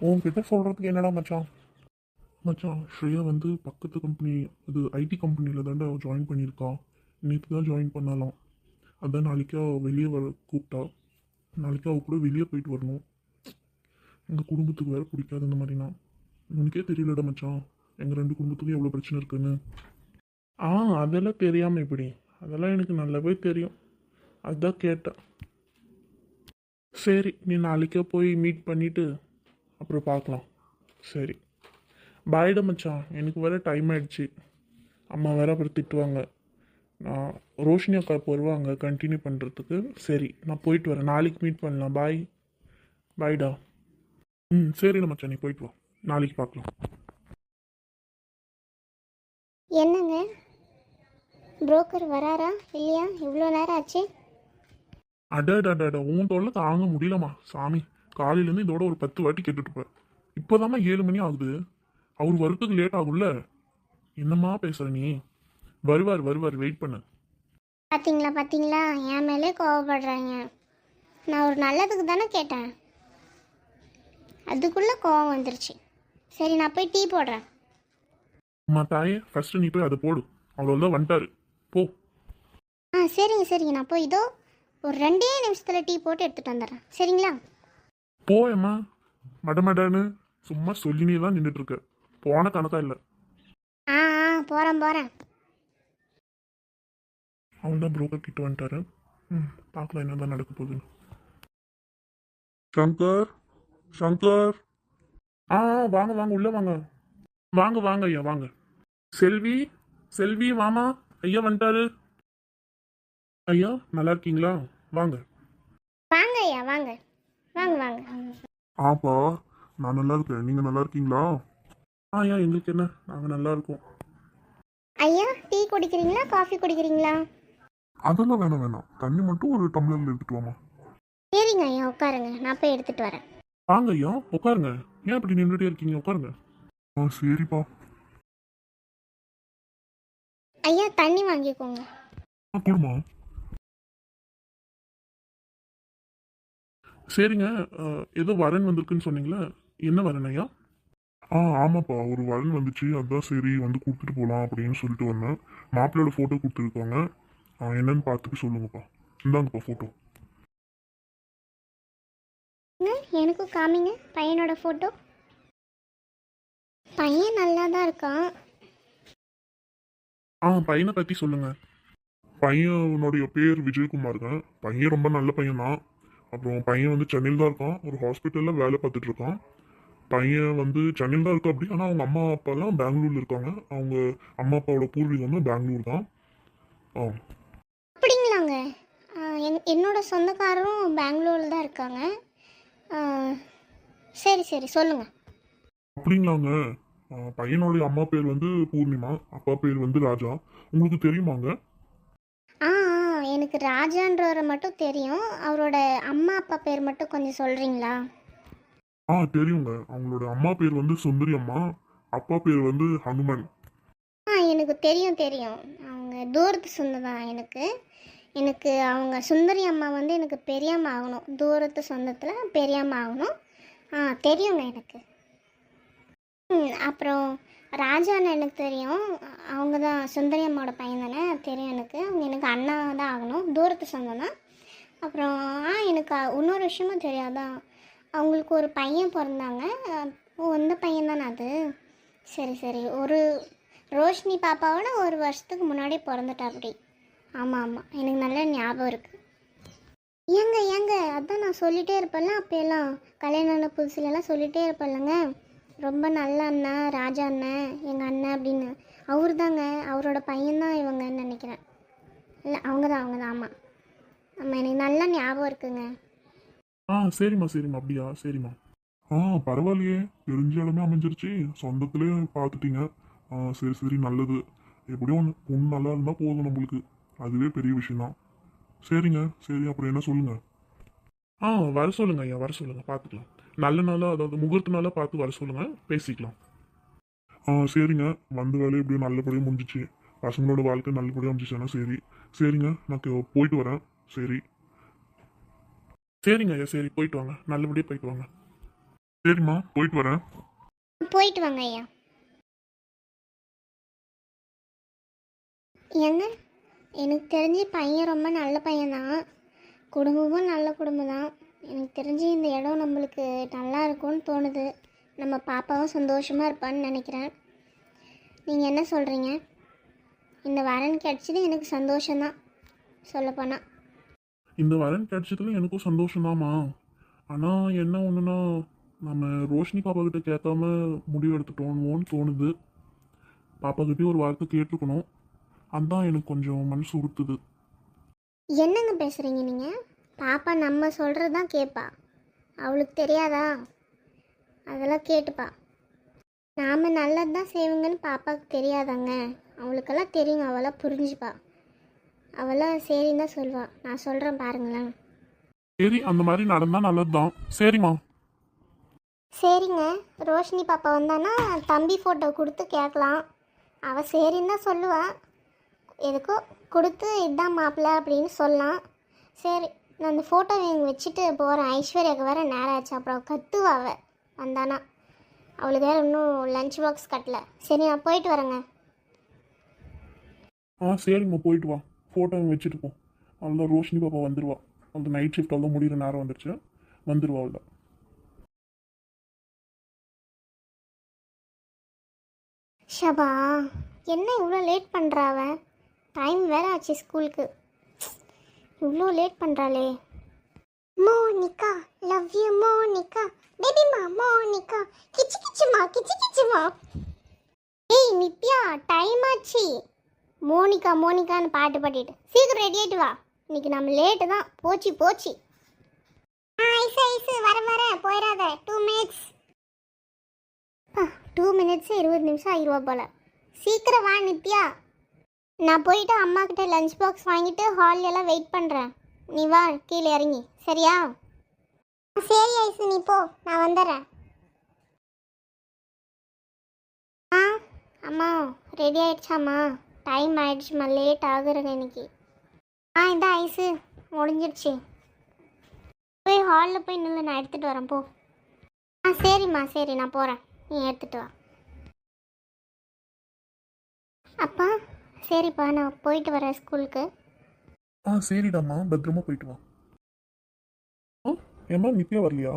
உன்கிட்ட சொல்கிறதுக்கு என்னடா மச்சான். மச்சான் ஸ்ரேயா வந்து பக்கத்து கம்பெனி, அது ஐடி கம்பெனியில் தாண்டா ஜாயின் பண்ணியிருக்கா. நேற்று தான் ஜாயின் பண்ணலாம். அதான் நாளைக்கு வெளியே வர கூப்பிட்டா. நாளைக்கு அவ கூட வெளியே போயிட்டு வரணும். எங்கள் குடும்பத்துக்கு வேறு பிடிக்காது இந்த மாதிரினா. உனக்கே தெரியலடா மச்சான், எங்கள் ரெண்டு குடும்பத்துக்கும் எவ்வளோ பிரச்சனை இருக்குன்னு. ஆ, அதெல்லாம் தெரியாமல் எப்படி? அதெல்லாம் எனக்கு நல்லாவே தெரியும். அதுதான் கேட்டேன். சரி, நீ நாளைக்கே போய் மீட் பண்ணிவிட்டு அப்புறம் பார்க்கலாம். சரி, பாய்டா மச்சான். எனக்கு வேறு டைம் ஆயிடுச்சு. அம்மா வேறு அப்புறம் திட்டுவாங்க. நான் ரோஷினி அக்கா இப்போ வருவாங்க கண்டினியூ பண்ணுறதுக்கு. சரி, நான் போயிட்டு வரேன். நாளைக்கு மீட் பண்ணலாம். பாய். பாய்டா. ம், சரிடா மச்சான், நீ போயிட்டு வா. நாளைக்கு பார்க்கலாம். என்னங்க, புரோக்கர் வராரா இல்லையா? இவ்வளோ நேரம் ஆச்சு. அடடடட, உன் தொல்லை தாங்க முடியலம்மா சாமி. காலையிலேருந்து இதோட ஒரு 10 வாட்டி கேட்டுட்டுப்பேன். இப்போதாம்மா 7 மணி ஆகுது. அவர் வரத்துக்கு லேட் ஆகும்ல. என்னம்மா பேசுற நீ? வருவார் வருவார், வெயிட் பண்ணு. பார்த்தீங்களா பார்த்தீங்களா, என் மேலே கோவப்படுறாங்க. நான் ஒரு நல்லதுக்கு தானே கேட்டேன், அதுக்குள்ளே கோவம் வந்துருச்சு. சரி, நான் போய் டீ போடுறேன். அம்மா தாயே, ஃபர்ஸ்ட் நீ போய் அதை போடு. அவ்வளோதான் வந்துட்டாரு. போ. ஆ, சரிங்க சரிங்க, நான் போய் இதோ ஒரு 2 நிமிஷத்தில் டீ போட்டு எடுத்துகிட்டு வந்துடுறேன். சரிங்களா? போயம்மா. மடமடன்னு சும்மா சொல்லினே தான் நின்றுட்டு இருக்க. போன கணக்கா இல்லை. ஆ ஆ, போகிறேன் போகிறேன். அவன் தான் புரோக்கர் கிட்ட வந்துட்டாரு. ம், பார்க்கலாம் என்ன தான் நடக்க போகுதுன்னு. சங்கர், சங்கர். ஆ வாங்க வாங்க, உள்ள வாங்க. வாங்க வாங்க ஐயா, வாங்க. செல்வி, செல்வி வாமா. ஐயா வந்துட்டாரு. ஐயா நல்லா இருக்கீங்களா? வாங்க. வாங்க ஐயா, வாங்க வாங்க வாங்க. ஆப்பா, நான் நல்லா இருக்கேன். நீங்க நல்லா இருக்கீங்களா? ஐயா எங்களுக்கு என்ன, நாங்க நல்லா இருக்கோம். ஐயா, டீ குடிக்கிறீங்களா காஃபி குடிக்கிறீங்களா? அதெல்லாம் வேணாம் வேணாம், தண்ணி மட்டும் ஒரு டம்ளர்ல எடுத்துட்டு வாமா. சரிங்க ஐயா, உட்காருங்க, நான் போய் எடுத்துகிட்டு வரேன். வாங்க ஐயா, உட்காருங்க. ஏன் அப்படி நின்றுட்டே இருக்கீங்க? உட்காருங்க. ஆ சரிப்பா. ஐயா, தண்ணி வாங்கிக்கோங்க. கொடுமா. சரிங்க. ஏதோ வரன் வந்திருக்குன்னு சொன்னீங்களே, என்ன வரன் ஐயா? ஆமாப்பா, ஒரு வரன் வந்துச்சு. அதான் சரி வந்து கொடுத்துட்டு போகலாம் அப்படின்னு சொல்லிட்டு வந்தேன். மாப்பிள்ளையோட ஃபோட்டோ கொடுத்துருக்காங்க. என்னன்னு பார்த்துட்டு சொல்லுங்கப்பா. இந்தாங்கப்பா ஃபோட்டோ. எனக்கும் காமிங்க பையனோட ஃபோட்டோ. பையன் நல்லா தான் இருக்கான். பையனை பற்றி சொல்லுங்க. பையனுடைய பேர் விஜயகுமாருங்க. பையன் ரொம்ப நல்ல பையன் தான். அப்புறம் பையன் வந்து சென்னையில் தான் இருக்கான். ஒரு ஹாஸ்பிட்டலில் வேலை பார்த்துட்டு இருக்கான். பையன் வந்து சென்னையில் தான் இருக்கா அப்படி. ஆனால் அவங்க அம்மா அப்பாலாம் பெங்களூர்ல இருக்காங்க. அவங்க அம்மா அப்பாவோட பூர்வீகம் வந்து பெங்களூர் தான். ஆ. அப்படிங்களாங்க? என்னோட சொந்தக்காரரும் பெங்களூரில் தான் இருக்காங்க. சரி சரி, சொல்லுங்கள். அப்படிங்களாங்க. பையனுடைய அம்மா பேர் வந்து பூர்ணிமா, அப்பா பேர் வந்து ராஜா. உங்களுக்கு தெரியுமாங்க? ஆ ஆ, எனக்கு ராஜான்றவரை மட்டும் தெரியும். அவரோட அம்மா அப்பா பேர் மட்டும் கொஞ்சம் சொல்கிறீங்களா? தெரியுங்க. அவங்களோட அம்மா பேர் வந்து சுந்தரி அம்மா, அப்பா பேர் வந்து ஹனுமன். எனக்கு தெரியும் தெரியும். அவங்க தூரத்து சொந்தம் தான் எனக்கு. எனக்கு அவங்க சுந்தரி அம்மா வந்து எனக்கு பெரியம்மா ஆகணும். தூரத்து சொந்தத்தில் பெரியம்மா ஆகணும். தெரியுங்க எனக்கு. அப்புறம் ராஜான்னு எனக்கு தெரியும். அவங்க தான் சுந்தரி அம்மாவோட பையன் தானே, தெரியும் எனக்கு. அவங்க எனக்கு அண்ணா தான் ஆகணும், தூரத்து சொந்தம் தான். அப்புறம் எனக்கு இன்னொரு விஷயமும் தெரியாதான், அவங்களுக்கு ஒரு பையன் பிறந்தாங்க. இந்த பையன் தானே அது? சரி சரி, ஒரு ரோஷினி பாப்பாவோட ஒரு வருஷத்துக்கு முன்னாடி பிறந்துட்டா அப்படி. ஆமாம் ஆமாம், எனக்கு நல்ல ஞாபகம் இருக்குது. ஏங்க ஏங்க, அதான் நான் சொல்லிகிட்டே இருப்பேன்ல அப்போல்லாம், கல்யாணம் புதுசுலலாம் சொல்லிகிட்டே இருப்பேன்லங்க, ரொம்ப நல்ல அண்ணன் ராஜா அண்ணன், எங்கள் அண்ணன் அப்படின்னு. அவர் தாங்க, அவரோட பையன்தான் இவங்கன்னு நினைக்கிறேன். இல்லை, அவங்க தான் ஆமாம் ஆமாம், எனக்கு நல்லா ஞாபகம் இருக்குங்க. சரிம்மா சரிம்மா, அப்படியா? சரிம்மா. பரவாயில்லையே, தெரிஞ்ச இடமே அமைஞ்சிருச்சு. சொந்தத்திலே பார்த்துட்டீங்க. சரி சரி, நல்லது. எப்படியும் ஒன்று பொண்ணு நல்லா இருந்தால் போதும் நம்மளுக்கு. அதுவே பெரிய விஷயம்தான். சரிங்க. சரி, அப்புறம் என்ன சொல்லுங்க. வர சொல்லுங்க ஐயா, வர சொல்லுங்க, பார்த்துக்கலாம். நல்ல நாளாக, அதாவது முகூர்த்த நாளாக பார்த்து வர சொல்லுங்க, பேசிக்கலாம். சரிங்க. வந்த வேலை எப்படியும் நல்லபடியாக முடிஞ்சிச்சு. பசங்களோட வாழ்க்கை நல்லபடியாக முடிஞ்சிச்சுன்னா சரி. சரிங்க, நான் போயிட்டு வரேன். சரி. சரிங்க ஐயா, சரி, போயிட்டு வாங்க, நல்லபடியாக போயிட்டு வாங்க. சரிம்மா போயிட்டு வரேன். போயிட்டு வாங்க ஐயா. ஏங்க, எனக்கு தெரிஞ்சு பையன் ரொம்ப நல்ல பையன்தான், குடும்பமும் நல்ல குடும்பம் தான். எனக்கு தெரிஞ்சு இந்த இடம் நம்மளுக்கு நல்லா இருக்கும்னு தோணுது. நம்ம பாப்பாவும் சந்தோஷமாக இருப்பான்னு நினைக்கிறேன். நீங்கள் என்ன சொல்கிறீங்க? இந்த வரன் கிடச்சது எனக்கு சந்தோஷம்தான் சொல்லப்போனால். இந்த வரன் கிடைச்சதுல எனக்கும் சந்தோஷம்தாம்மா. ஆனால் என்ன ஒன்றுனா, நம்ம ரோஷினி பாப்பா கிட்ட கேட்காம முடிவு எடுத்துட்டோமோன்னு தோணுது. பாப்பா கிட்டே ஒரு வார்த்தை கேட்டிருக்கணும். அதான் எனக்கு கொஞ்சம் மனசு உறுத்துது. என்னங்க பேசுகிறீங்க நீங்கள்? பாப்பா நம்ம சொல்கிறது தான் கேட்பா, அவளுக்கு தெரியாதா? அதெல்லாம் கேட்டுப்பா. நாம் நல்லது தான் செய்வோங்கன்னு பாப்பாவுக்கு தெரியாதாங்க? அவளுக்கெல்லாம் தெரியும், அவளாம் புரிஞ்சுப்பா. அவளாம் சரின்னு தான் சொல்வாள். நான் சொல்கிறேன் பாருங்களேன். சரி, அந்த மாதிரி நடந்தால் நல்லது தான். சரிம்மா. சரிங்க, ரோஷினி பாப்பா வந்தானா தம்பி ஃபோட்டோ கொடுத்து கேட்கலாம். அவள் சரின்னு தான் சொல்லுவாள். எதுக்கோ கொடுத்து இதுதான் மாப்பிள்ளை அப்படின்னு சொல்லலாம். சரி, நான் அந்த ஃபோட்டோவை இங்கே வச்சுட்டு போகிறேன். ஐஸ்வர்யாவுக்கு வேறு நேரம் ஆச்சு, அப்புறம் கத்துவா அவள் வந்தானா. அவளுக்கு வேறு இன்னும் லஞ்ச் பாக்ஸ் கட்டல. சரி, நான் போயிட்டு வரேங்க. சரிம்மா போயிட்டு வா. ஃபோட்டோ வச்சுட்டு போ. அவ்வளோதான், ரோஷினி பாப்பா வந்துடுவா. அந்த நைட் ஷிஃப்ட் அவ்வளோ முடிகிற நேரம் வந்துருச்சு, வந்துடுவா அவ்வளோ. ஷபா, என்ன இவ்வளோ லேட் பண்ணுறாவ? டைம் வேறு ஆச்சு ஸ்கூலுக்கு. இவ்வளோ லேட் பண்ணுறாளே. மோனிகா, லவ் யூ மோனிகா, பேபிமா மோனிகா, கிச்சு கிச்சுமா கிச்சு கிச்சுமா. ஏய் நித்யா, டைம் ஆச்சு. மோனிகா மோனிகான்னு பாட்டு பாடிட்டு சீக்கிரம் ரெடி ஆகிட்டு வா. இன்னைக்கு நம்ம லேட்டு தான். போச்சு போச்சு. ஐசு ஐசு வர வர போயிடாத. 2 மினிட்ஸ். 2 மினிட்ஸ் 20 நிமிஷம் ஆயிடுவா போல. சீக்கிரம் வா நித்யா. நான் போயிட்டு அம்மா கிட்ட லஞ்ச் பாக்ஸ் வாங்கிட்டு ஹால் எல்லாம் வெயிட் பண்ணுறேன். நீ வா கீழே இறங்கி, சரியா? சரி ஐசு, நீ போ, நான் வந்துடுறேன். ஆ அம்மா, ரெடி ஆயிடுச்சாம்மா? டைம் ஆயிடுச்சுமா, லேட் ஆகுறேங்க இன்னைக்கு. இந்த ஐஸு முடிஞ்சிடுச்சு. போய் ஹாலில் போய் நின்று, நான் எடுத்துகிட்டு வரேன் போ. சரிம்மா சரி, நான் போகிறேன், நீ எடுத்துகிட்டு வா. அப்பா சரிப்பா, நான் போயிட்டு வரேன் ஸ்கூலுக்கு. சரிடாம்மா, பத்திரமா போயிட்டு வா. ஏம்மா நித்யா வரலையா?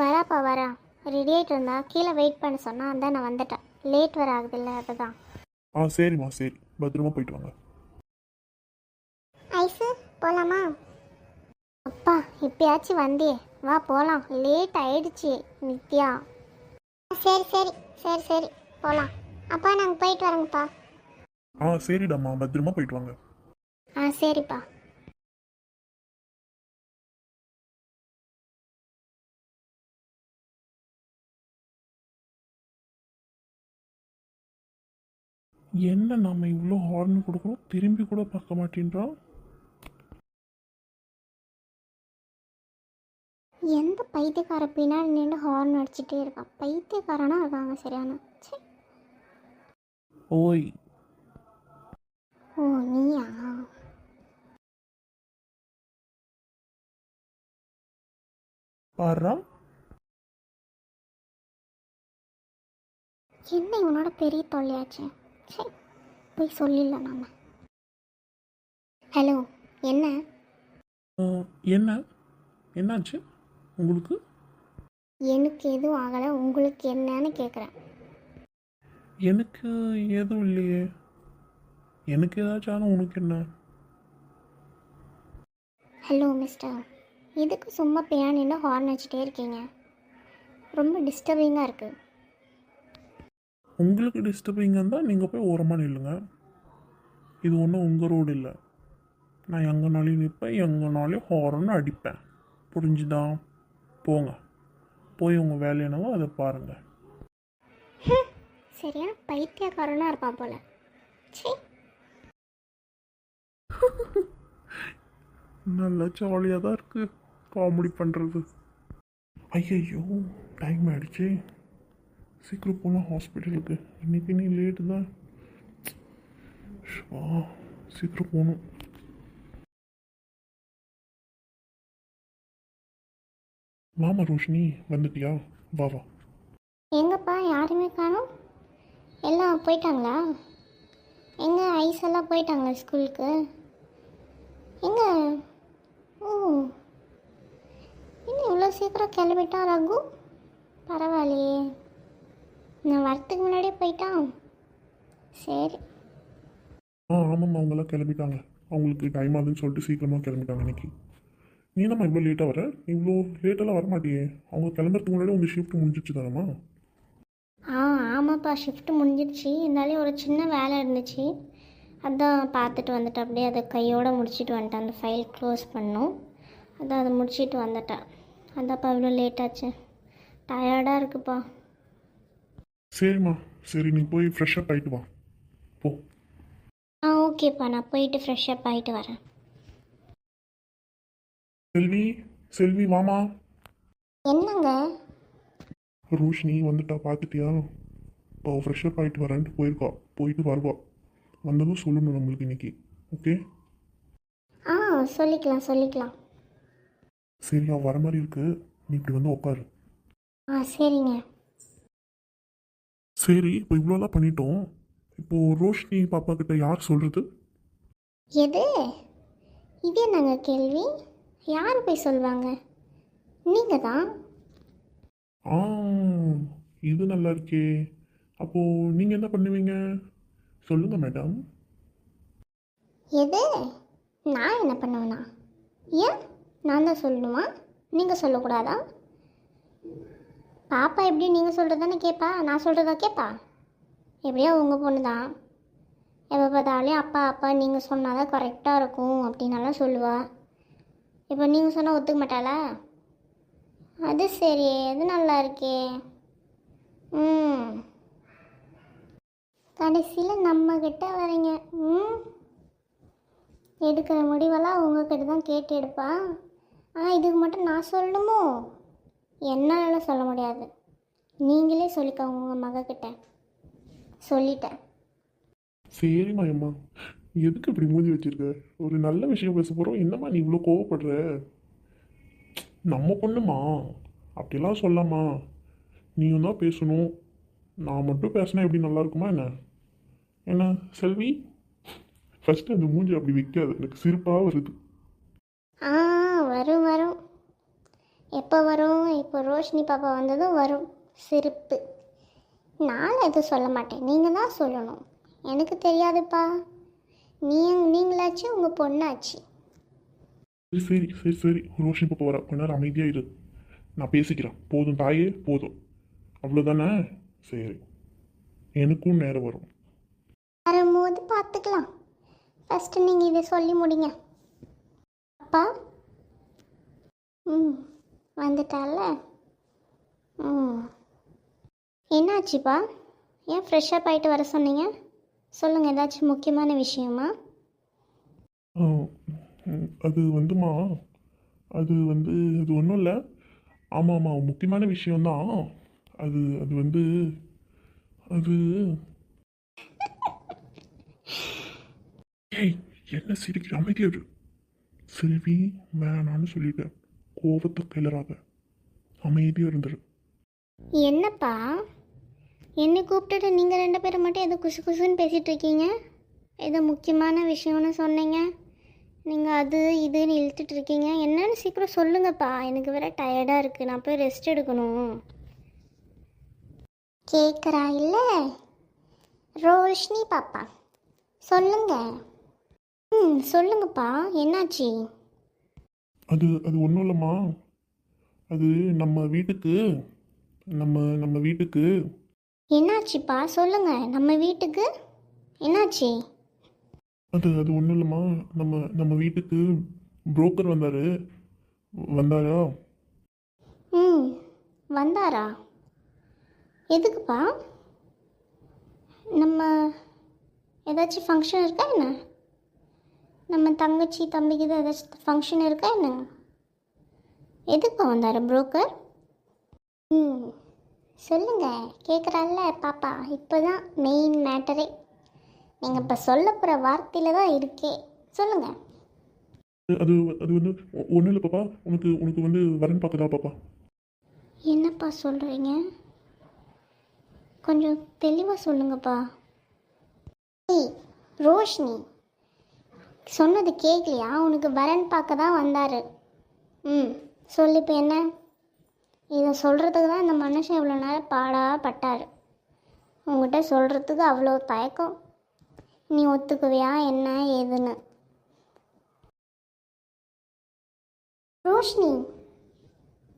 வராப்பா வரா. ரெடி ஆகிட்டு இருந்தா, கீழே வெயிட் பண்ண சொன்னா, அதான் நான் வந்துட்டேன். லேட் வர ஆகுதுல்ல, அதுதான். சரிம்மா சரி, பத்திரமா போயிட்டு வாங்க. ஐசு போகலாமா? அப்பா இப்பயாச்சும் வந்தியே, வா போகலாம். லேட் ஆயிடுச்சு நித்யா. சரி சரி சரி சரி போகலாம். அப்பா நாங்கள் போயிட்டு வரோங்கப்பா. சரிடாம்மா, பத்திரமா போயிட்டு வாங்க. சரிப்பா. என்ன நம்ம இவ்வளோ ஹார்ன் கொடுக்குறோம், திரும்பி கூட பார்க்க மாட்டேன்றான். எந்த பைத்தியக்கார பின்னாடி நின்று ஹார்ன் அடிச்சுட்டே இருக்கான்? பைத்தியக்காரனா இருக்காங்க சரியான. சரி. ஓய். ஓ நீயா? பாரா, என்ன இவனோட பெரிய தொல்லையாச்சு. சரி, போய் சொல்லிடலாம் நாம. ஹலோ, என்ன? என்ன என்னாச்சு உங்களுக்கு? எனக்கு எதுவும் ஆகலை, உங்களுக்கு என்னன்னு கேட்குறேன். எனக்கு எதுவும் இல்லையே. எனக்கு ஏதாச்சும் ஆனால் உனக்கு என்ன? ஹலோ மிஸ்டர், எதுக்கு சும்மா பின்னாடி நின்று ஹார்ன் அடிச்சுட்டே இருக்கீங்க? ரொம்ப டிஸ்டர்பிங்காக இருக்குது. உங்களுக்கு டிஸ்டர்பிங்காக இருந்தால் நீங்கள் போய் ஓரமாக நில்லுங்க. இது ஒன்றும் உங்கள் ரோடு இல்லை. நான் எங்கேனாலையும் நிற்பேன், எங்கேனாலையும் ஹாரன் அடிப்பேன். புரிஞ்சுதா? போங்க, போய் உங்கள் வேலை என்னவோ அதை பாருங்கள். சரியான பைத்தியக்காரனாக இருப்பான் போல. சரி. நல்லா ஜாலியாக தான் இருக்குது காமெடி பண்ணுறது. ஐயையோ, டைம் ஆகிடுச்சு. சீக்கிரம் போகலாம் ஹாஸ்பிட்டலுக்கு. இன்றைக்கி நீ லேட்டு தான். சீக்கிரம் போகணும். வாமா ரோஷினி, வந்துட்டியா? வா வா. எங்கப்பா யாருமே காணோம்? எல்லாம் போயிட்டாங்களா? எங்கே ஐஸ் எல்லாம் போயிட்டாங்களா ஸ்கூலுக்கு? எங்க? ஓ, இன்னும் இவ்வளோ சீக்கிரம் கிளம்பிட்டான் ரகு. பரவாயில்லையே, நான் வரத்துக்கு முன்னாடியே போயிட்டான். சரி. ஆமாம்மா, அவங்கெல்லாம் கிளம்பிட்டாங்க. அவங்களுக்கு டைம் ஆகுதுன்னு சொல்லிட்டு சீக்கிரமாக கிளம்பிட்டாங்க இன்னைக்கு. நீ என்னம்மா இவ்வளோ லேட்டாக வர? இவ்வளோ லேட்டெல்லாம் வரமாட்டியே. அவங்க கிளம்புறதுக்கு முன்னாடி உங்கள் ஷிஃப்ட் முடிஞ்சிச்சு தானம்மா? ஆமாப்பா, ஷிஃப்ட் முடிஞ்சிடுச்சு. இருந்தாலும் ஒரு சின்ன வேலை இருந்துச்சு, அதான் பார்த்துட்டு வந்துட்டேன். அப்படியே அதை கையோடு முடிச்சுட்டு வந்துட்டேன். அந்த ஃபைல் க்ளோஸ் பண்ணோம், அதான் அதை முடிச்சுட்டு வந்துட்டேன். அதான்ப்பா இவ்வளோ லேட் ஆச்சு. டயர்டாக இருக்குப்பா. சரிம்மா, சரி நீ போய் ஃப்ரெஷ்ஷப் ஆகிட்டு வா. போ. ஓகேப்பா, நான் போயிட்டு ஃப்ரெஷ்ஷப் ஆகிட்டு வரேன். செல்வி, செல்வி வாமா. என்னங்க? ரோஷினி வந்துட்டா, பார்த்துட்டியா? இப்போ ஃப்ரெஷ்ஷப் ஆகிட்டு வரேன்ட்டு போயிருக்கா. போயிட்டு வருவா. வந்ததும் சொல்லணும் நம்மளுக்கு இன்னைக்கு. ஓகே? சொல்லிக்கலாம். சரி, அவள் வர மாதிரி இருக்கு. நீ இப்படி வந்து உட்காரு. சரிங்க. சரி, இப்போ இவ்வளோலாம் பண்ணிட்டோம். இப்போது ரோஷினி பாப்பா கிட்ட யார் சொல்கிறது? எது? இது என்னங்க கேள்வி? யார் போய் சொல்லுவாங்க? நீங்கள் தான். ஆ, இது நல்லா இருக்கே. அப்போது நீங்கள் என்ன பண்ணுவீங்க? சொல்லுங்கள் மேடம். எது? நான் என்ன பண்ணுவேனா? ஏன் நான் தான் சொல்லணுமா? நீங்கள் சொல்லக்கூடாதா? பாப்பா எப்படி நீங்கள் சொல்கிறது தானே கேட்பா, நான் சொல்கிறதா கேட்பா? எப்படியோ உங்கள் பொண்ணு தான். எப்போ பார்த்தாலும் அப்பா அப்பா நீங்கள் சொன்னால் தான் கரெக்டாக இருக்கும் அப்படின்னலாம் சொல்லுவா. இப்போ நீங்கள் சொன்னால் ஒத்துக்க மாட்டாளா? அது சரி, அது நல்லா இருக்கே. கடைசியில் நம்மக்கிட்ட வரீங்க. எடுக்கிற முடிவெல்லாம் உங்ககிட்ட தான் கேட்டு எடுப்பா. இதுக்கு மட்டும் நான் சொல்லணுமோ? என்னால் சொல்ல முடியாது. நீங்களே சொல்லிக்கோங்க உங்கள் மகக்கிட்ட. சொல்லிட்டேன். சரிம்மா அம்மா, எதுக்கு இப்படி மூஞ்சி வச்சிருக்க? ஒரு நல்ல விஷயம் பேச போகிறோம், என்னம்மா நீ இவ்வளோ கோவப்படுற? நம்ம பொண்ணுமா, அப்படிலாம் சொல்லாமா. நீயும் தான் பேசணும். நான் மட்டும் பேசினா எப்படி நல்லா இருக்குமா என்ன? என்ன செல்வி, ஃபஸ்ட்டு அந்த மூஞ்சி அப்படி வைக்காது, எனக்கு சிரிப்பாக வருது. வரும். எப்போ வரும்? இப்போ ரோஷினி பாப்பா வந்ததும் வரும் சிரிப்பு. நான் எதுவும் சொல்ல மாட்டேன், நீங்கள் தான் சொல்லணும். எனக்கு தெரியாதுப்பா. நீங்களாச்சு உங்கள் பொண்ணாச்சு. சரி, ரோஷினி பாப்பா வர, கொஞ்ச நேரம் அமைதியாக இரு, நான் பேசிக்கிறேன். போதும் தாயே, போதும். அவ்வளோதானே? சரி, எனக்கும் நேரம் வரும். வரும்போது பார்த்துக்கலாம். ஃபஸ்ட்டு நீங்கள் இதை சொல்லி முடிங்க. அப்பா வந்துட்டால. என்னாச்சுப்பா? ஏன் ஃப்ரெஷ்ஷப் ஆகிட்டு வர சொன்னீங்க? சொல்லுங்கள், ஏதாச்சும் முக்கியமான விஷயமா? அது வந்துமா, அது ஒன்றும் இல்லை. ஆமாம்மா, முக்கியமான விஷயம்தான். அது அது ஏய், என்ன சிரிக்கிற? அமைதியாரு. செல்வி, வேணான்னு சொல்லிட்டேன். கோபத்தை கிளறாத, அமைதியாக இருந்துரு. என்னப்பா, என்னை கூப்பிட்டுட்டு நீங்கள் 2 பேரும் மட்டும் ஏதோ குசுன்னு பேசிகிட்டு இருக்கீங்க? ஏதோ முக்கியமான விஷயம்னு சொன்னீங்க, நீங்கள் அது இதுன்னு இழுத்துட்டு இருக்கீங்க. என்னன்னு சீக்கிரம் சொல்லுங்கப்பா. எனக்கு வேற டயர்டாக இருக்குது, நான் போய் ரெஸ்ட் எடுக்கணும். கேட்குறா இல்லை ரோஷினி பாப்பா? சொல்லுங்க. சொல்லுங்கப்பா, என்னாச்சு? அது ஒன்றும் இல்லைம்மா. அது நம்ம வீட்டுக்கு என்னாச்சுப்பா சொல்லுங்க. நம்ம வீட்டுக்கு என்னாச்சு? அது ஒன்றும் இல்லைம்மா. நம்ம வீட்டுக்கு புரோக்கர் வந்தாரா? வந்தாரா? எதுக்குப்பா? நம்ம ஏதாச்சும் ஃபங்க்ஷன் இருக்கா என்ன? நம்ம தங்கச்சி தம்பிக்கு தான் ஏதாச்சும் ஃபங்க்ஷன் இருக்கா என்ன? எதுக்குப்பா வந்தார் புரோக்கர்? சொல்லுங்கள், கேட்குறாள்ல பாப்பா. இப்போ தான் மெயின் மேட்டரே. நீங்கள் இப்போ சொல்ல போகிற வார்த்தையில் தான் இருக்கே. சொல்லுங்கள். அது ஒன்றும் இல்லை பாப்பா. உனக்கு வரன் பார்க்குதா பாப்பா? என்னப்பா சொல்கிறீங்க? கொஞ்சம் தெளிவாக சொல்லுங்கப்பா. ஏய் ரோஷினி, சொன்னது கேட்கலையா? உனக்கு வரன் பார்க்க தான் வந்தார். சொல்லு இப்போ என்ன? இதை சொல்கிறதுக்கு தான் இந்த மனுஷன் இவ்வளோ நேரம் பட்டார். உங்கள்கிட்ட சொல்கிறதுக்கு அவ்வளோ தயக்கம். நீ ஒத்துக்குவியா என்ன ஏதுன்னு? ரோஷினி,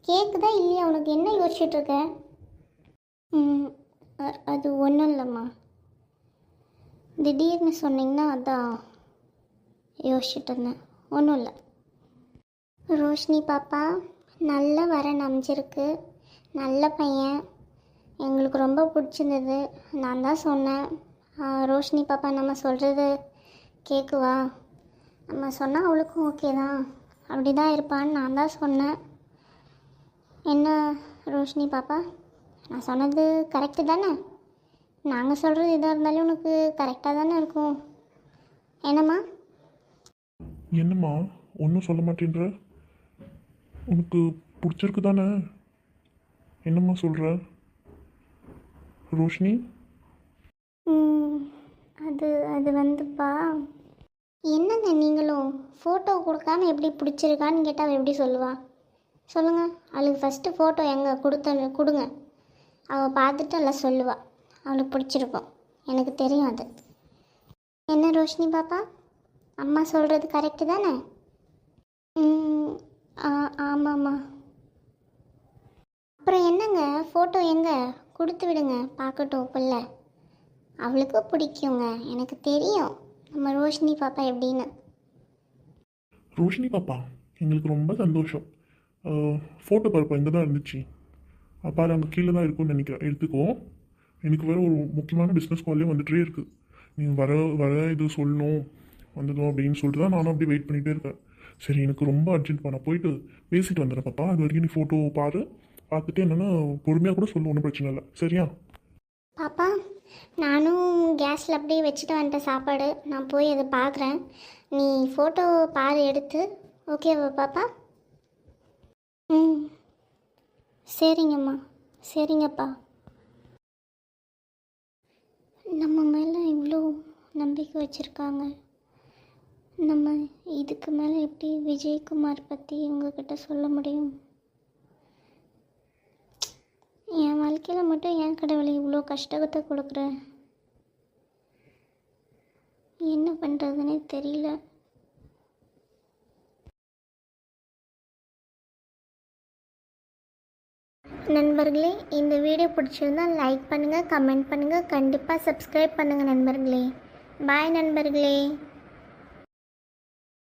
கேட்குதா இல்லையா? உனக்கு என்ன யோசிச்சுட்ருக்க? அது ஒன்றும் இல்லைம்மா. திடீர்னு சொன்னீங்கன்னா அதான் யோசிச்சுட்டு இருந்தேன். ஒன்றும் இல்லை. ரோஷினி பாப்பா, நல்ல வரன் அமைஞ்சிருக்கு. நல்ல பையன், எங்களுக்கு ரொம்ப பிடிச்சிருந்தது. நான் தான் சொன்னேன், ரோஷினி பாப்பா நம்ம சொல்கிறது கேட்குவா, நம்ம சொன்னால் அவளுக்கும் ஓகே தான், அப்படி தான் இருப்பான்னு நான் தான் சொன்னேன். என்ன ரோஷினி பாப்பா, நான் சொன்னது கரெக்டு தானே? நாங்கள் சொல்கிறது எதாக இருந்தாலும் உனக்கு கரெக்டாக தானே இருக்கும். என்னம்மா? என்னம்மா ஒன்றும் சொல்ல மாட்டேன்ற? உனக்கு பிடிச்சிருக்கு தானே? என்னம்மா சொல்கிற ரோஷினி? அது வந்துப்பா, என்னங்க நீங்களும் ஃபோட்டோ கொடுக்காம எப்படி பிடிச்சிருக்கான்னு கேட்டால் அவள் எப்படி சொல்லுவா? சொல்லுங்கள். அவளுக்கு ஃபஸ்ட்டு ஃபோட்டோ எங்கே கொடுங்க. அவள் பார்த்துட்டு எல்லாம் சொல்லுவாள் அவளுக்கு பிடிச்சிருக்கும். எனக்கு தெரியும் அது. என்ன ரோஷினி பாப்பா, அம்மா சொல்கிறது கரெக்டு தானே? ஆமாம்மா. அப்புறம் என்னங்க, ஃபோட்டோ எங்கே கொடுத்து விடுங்க, பார்க்கட்டும் பிள்ளை. அவளுக்கு பிடிக்குங்க, எனக்கு தெரியும் நம்ம ரோஷினி பாப்பா எப்படின்னு. ரோஷினி பாப்பா, எங்களுக்கு ரொம்ப சந்தோஷம். ஃபோட்டோ பார்ப்பா இங்கே தான் இருந்துச்சு. பாரு, அங்கே கீழே தான் இருக்கும்னு நினைக்கிறேன், எடுத்துக்கோ. எனக்கு வேறு ஒரு முக்கியமான பிஸ்னஸ் கால்லே வந்துகிட்டே இருக்குது. நீ வர இது சொல்லணும் வந்ததும் அப்படின்னு சொல்லிட்டு தான் நானும் அப்படியே வெயிட் பண்ணிகிட்டே இருக்கேன். சரி, எனக்கு ரொம்ப அர்ஜென்ட், நான் போயிட்டு பேசிட்டு வந்துடுறேன் பாப்பா. அது வரைக்கும் நீ ஃபோட்டோ பார்த்துட்டு என்னென்னா பொறுமையாக கூட சொல்லு, ஒன்றும் பிரச்சனை இல்லை, சரியா? பாப்பா, நானும் கேஸில் அப்படியே வச்சுட்டு வந்துட்டேன் சாப்பாடு. நான் போய் அதை பார்க்குறேன். நீ ஃபோட்டோ பாரு எடுத்து. ஓகேவா பாப்பா? சரிங்கம்மா. சரிங்கப்பா. நம்ம மேலே இவ்வளோ நம்பிக்கை வச்சுருக்காங்க. நம்ம இதுக்கு மேலே எப்படி விஜயகுமார் பற்றி உங்ககிட்ட சொல்ல முடியும்? என் வாழ்க்கையில் மட்டும் ஏன் கடவுளை இவ்வளோ கஷ்டத்தை கொடுக்குற? என்ன பண்ணுறதுனே தெரியல. நண்பர்களே, இந்த வீடியோ பிடிச்சிருந்தால் லைக் பண்ணுங்கள், கமெண்ட் பண்ணுங்கள், கண்டிப்பாக சப்ஸ்கிரைப் பண்ணுங்கள் நண்பர்களே. பாய் நண்பர்களே.